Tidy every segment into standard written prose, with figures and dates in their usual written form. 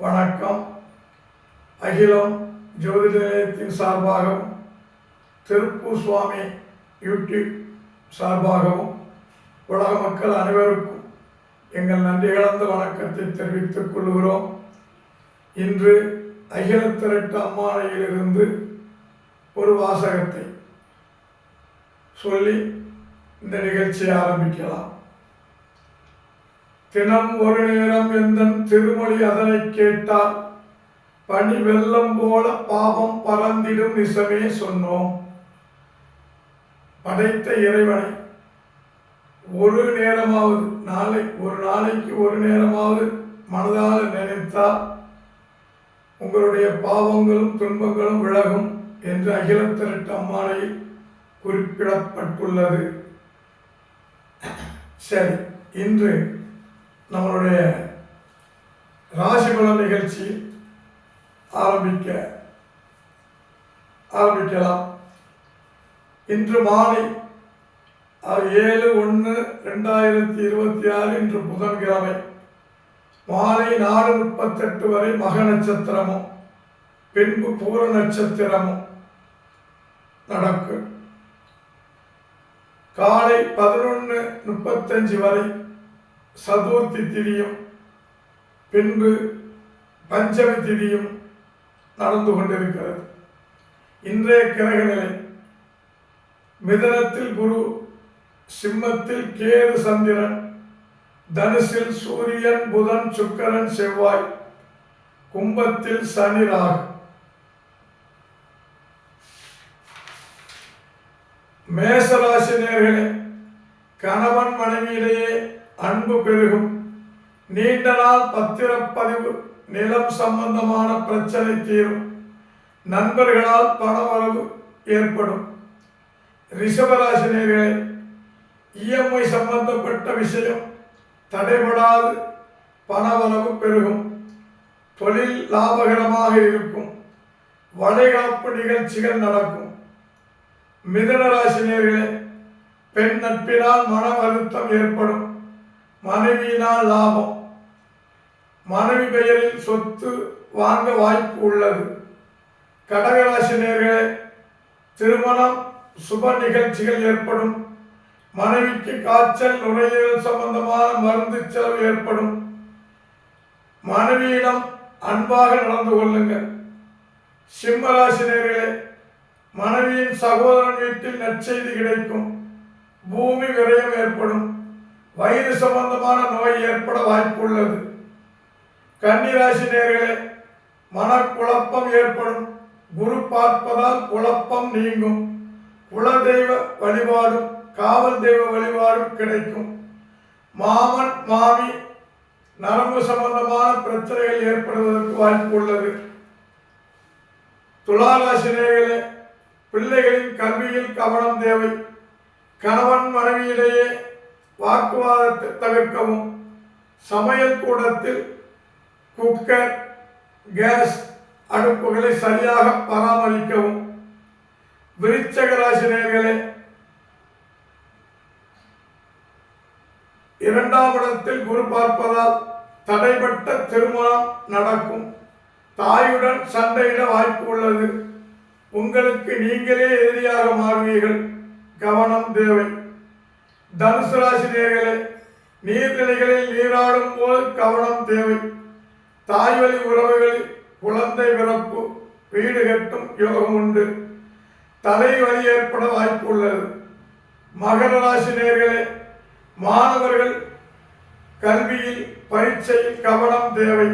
வணக்கம். அகிலம் ஜோதிட நிலையத்தின் சார்பாகவும் திருப்பூர் சுவாமி யூடியூப் சார்பாகவும் உலக மக்கள் அனைவருக்கும் எங்கள் நன்றி கலந்த வணக்கத்தை தெரிவித்துக் கொள்கிறோம். இன்று அகிலத்திரட்டு அம்மானையிலிருந்து ஒரு வாசகத்தை சொல்லி இந்த நிகழ்ச்சியை ஆரம்பிக்கலாம். தினம் ஒரு நேரம் எந்தன் திருமொழி அதனை கேட்டால் பனி வெள்ளம் போல பாவம் பறந்திடும் நிசமே சொன்னோம். படைத்த இறைவனை ஒரு நேரமாவது ஒரு நாளைக்கு ஒரு நேரமாவது மனதால் நினைத்தால் உங்களுடைய பாவங்களும் துன்பங்களும் விலகும் என்று அகிலத்திரட்டு அம்மானையில் குறிப்பிடப்பட்டுள்ளது. சரி, இன்று நம்மளுடைய ராசிபலன் நிகழ்ச்சி ஆரம்பிக்கலாம். இன்று மாலை 7/1/2026 இன்று புதன்கிழமை மாலை 4:38 வரை மக நட்சத்திரமும் பின்பு பூர நட்சத்திரமும் நடக்கும். காலை 11:35 வரை சதுர்த்தி திதியும் பின்பு பஞ்சமி திதியும் நடந்து கொண்டிருக்கிறது. இன்றைய கிரகநிலை: மிதனத்தில் குரு, சிம்மத்தில் கேது சந்திரன், தனுசில் சூரியன் புதன் சுக்கிரன் செவ்வாய், கும்பத்தில் சனி ராகு. மேசராசி நேயர்களே, கணவன் மனைவியிடையே அன்பு பெருகும். நீண்ட நாள் பத்திரப்பதிவு, நிலம் சம்பந்தமான பிரச்சனை தீரும். நண்பர்களால் பணவரவு ஏற்படும். ரிஷபராசி நேயர்களே, இஎம்ஐ சம்பந்தப்பட்ட விஷயம் தடைபடாது பணவரவு பெருகும். தொழில் லாபகரமாக இருக்கும். வளைகாப்பு நிகழ்ச்சிகள் நடக்கும். மிதுன ராசி நேயர்களே, பெண் நட்பினால் மன வருத்தம் ஏற்படும். மனைவியினால் லாபம். மனைவி பெயரில் சொத்து வாங்க வாய்ப்பு உள்ளது. கடகராசி நேயர்களே, திருமணம் சுப நிகழ்ச்சிகள் ஏற்படும். மனைவிக்கு காய்ச்சல், நுரையீரல் சம்பந்தமான மருந்து செலவு ஏற்படும். மனைவியிடம் அன்பாக நடந்து கொள்ளுங்கள். சிம்மராசி நேயர்களே, மனைவியின் சகோதரன் வீட்டில் நற்செய்தி கிடைக்கும். பூமி விரயம் ஏற்படும். வயிறு சம்பந்தமான நோய் ஏற்பட வாய்ப்பு உள்ளது. கன்னிராசி நேயர்களே, மனக்குழப்பம் ஏற்படும். குரு பார்ப்பதால் குழப்பம் நீங்கும். குலதெய்வ வழிபாடும் காவல் தெய்வ வழிபாடும் கிடைக்கும். மாமன் மாமி நரம்பு சம்பந்தமான பிரச்சனைகள் ஏற்படுவதற்கு வாய்ப்பு உள்ளது. துளாராசி நேயர்களே, பிள்ளைகளின் கல்வியில் கவனம் தேவை. கணவன் மனைவியிடையே வாக்குவாதத்தை தவிர்க்கவும். சமையல் கூடத்தில் குக்கர், கேஸ் அடுப்புகளை சரியாக பராமரிக்கவும். விருச்சிக ராசி நேயர்களே, 2ஆம் இடத்தில் குரு பார்ப்பதால் தடைப்பட்ட திருமணம் நடக்கும். தாயுடன் சண்டையிட வாய்ப்பு உள்ளது. உங்களுக்கு நீங்களே எதிரியாக மாறுவீர்கள். கவனம் தேவை. தனுசு ராசி நேயர்களே, நீர்நிலைகளில் நீராடும் போது கவனம் தேவை. தாய்வழி உறவுகளில் குழந்தை பிறப்பு, வீடு கட்டும் யோகம் உண்டு. தலைவலி ஏற்பட வாய்ப்பு உள்ளது. மகர ராசி நேயர்களே, மாணவர்கள் கல்வியில் பரீட்சையில் கவனம் தேவை.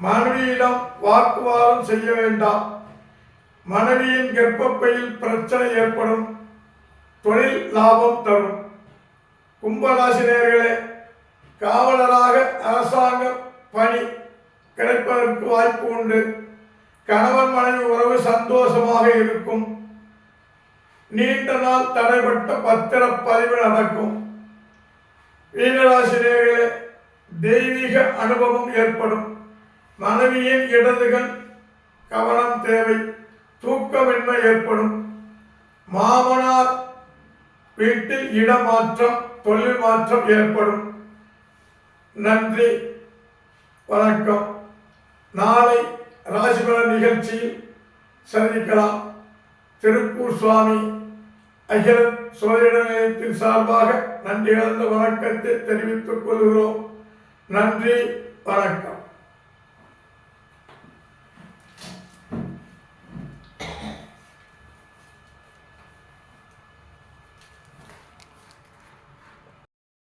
மனைவியிடம் வாக்குவாதம் செய்ய வேண்டாம். மனைவியின் கர்ப்பப்பையில் பிரச்சனை ஏற்படும். தொழில் லாபம் தரும். கும்பராசி நேயர்களே, காவலராக அரசாங்க பணி கிடைப்பதற்கு வாய்ப்பு உண்டு. கணவன் மனைவி உறவு சந்தோஷமாக இருக்கும். நீண்ட நாள் தடைப்பட்ட பத்திரப்பதிவு நடக்கும். மீனராசி நேயர்களே, தெய்வீக அனுபவம் ஏற்படும். மனைவியின் இடதுகள் கவனம் தேவை. தூக்கமின்மை ஏற்படும். மாமனார் வீட்டில் இடமாற்றம், தொழில் மாற்றம் ஏற்படும். நன்றி, வணக்கம். நாளை ராசிபலன் நிகழ்ச்சியில் சந்திக்கலாம். திருப்பூர் சுவாமி அகில சோதிட நிலையத்தின் சார்பாக நன்றி கலந்த வணக்கத்தை தெரிவித்துக் கொள்கிறோம். நன்றி, வணக்கம்.